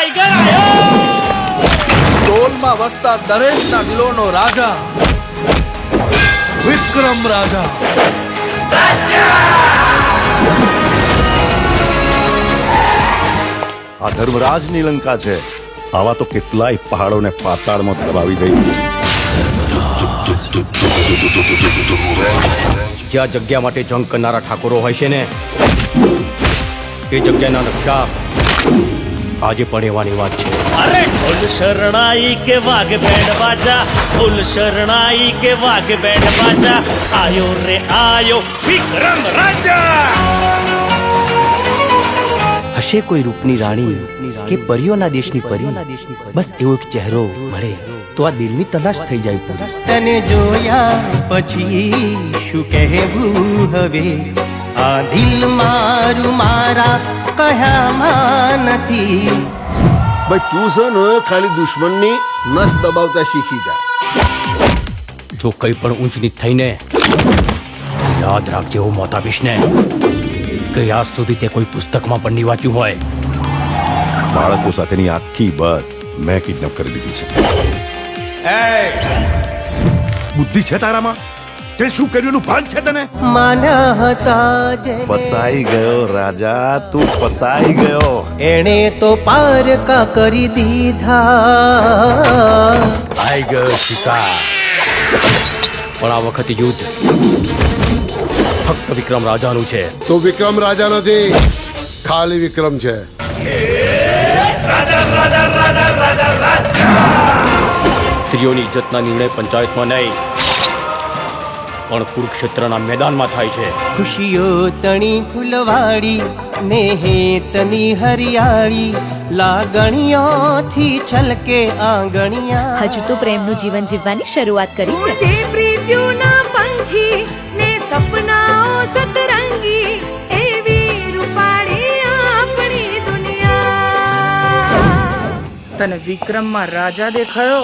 Tiger આયો! ટોલમાં વસતા દરેકના દિલોનો રાજા વિક્રમ રાજા. આ ધર્મરાજની લંકા છે. આવા તો કેટલાય પહાડોને પાતાળમાં દબાવી દઈ. જ્યાં જગ્યા માટે જંગ કરનારા ઠાકોરો હોય છે ને, એ જગ્યાના નકશા આજે પણ એવાની વાત છે. અરે ઢોલ શરણાઈ કે વાઘ બેન્ડ બાજા, ઢોલ શરણાઈ કે વાઘ બેન્ડ બાજા, આયો રે આયો વિક્રમ રાજા. હશે કોઈ રૂપની રાણી કે પરીઓના દેશની પરી, બસ એવો એક ચહેરો મળે તો આ દિલની તલાશ થઈ જાય પૂરી. તને જોયા પછી શું કહેવું હવે, આ દિલ મારું મારા કયામાં નથી. ભાઈ તું છે ને ખાલી દુશ્મનની નસ દબાવતા શીખી જા. જો કંઈ પણ ઊંચ નીચ થઈને યાદ રાખજે, હું મોત આપીશ ને કે આજ સુધી તે કોઈ પુસ્તકમાં પણ નહીં વાંચ્યું હોય. બાળકો સાથેની આખી બસ મેં કિડનેપ કરી દીધી છે. બુદ્ધિ છે તારામાં? તે શું કર્યું એનું ભાન છે તને? માના હતા જે ફસાઈ ગયો રાજા, તું ફસાઈ ગયો. એણે તો પારકા કરી દીધા. આઈ ગયો શિકાર, પણ આ વખતે યુદ્ધ ફક્ત વિક્રમ રાજાનું છે. તો વિક્રમ રાજા નથી, ખાલી વિક્રમ છે. સ્ત્રીઓની ઇજ્જતના નિર્ણય પંચાયતમાં નહીં પણ કુરુક્ષેત્રના મેદાનમાં થાય છે. ખુશીઓ તણી ફૂલવાડી ને હેતની હરિયાળી, લાગણીઓથી છલકે આંગણિયા. હજુ તો પ્રેમનું જીવન જીવવાની શરૂઆત કરી છે. જે પ્રીતિઓના પંખી ને સપનાઓ સતરંગી, એવી રૂપાળી આપણી દુનિયા. તને વિક્રમમાં રાજા દેખાયો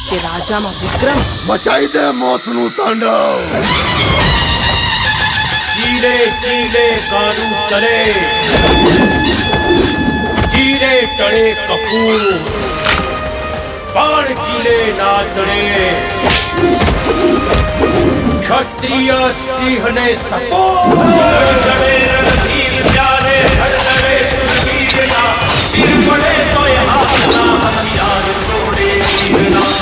કે રાજામાં વિક્રમ? મચાઈ દે મોતનું તાંડવ. ચીલે ચીલે કાનું ચલે, ચીલે ચડે કપૂર, બાણ ચીલે ના ચડે. ક્ષત્રિય સિંહને સપોર્ટ ચડે રણધીર ત્યારે હળહળે સુરવીરના, સિર પડે તોય હાથના હથિયાર છોડે વીરના.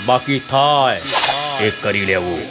બાકી થાય એ કરી લેવું.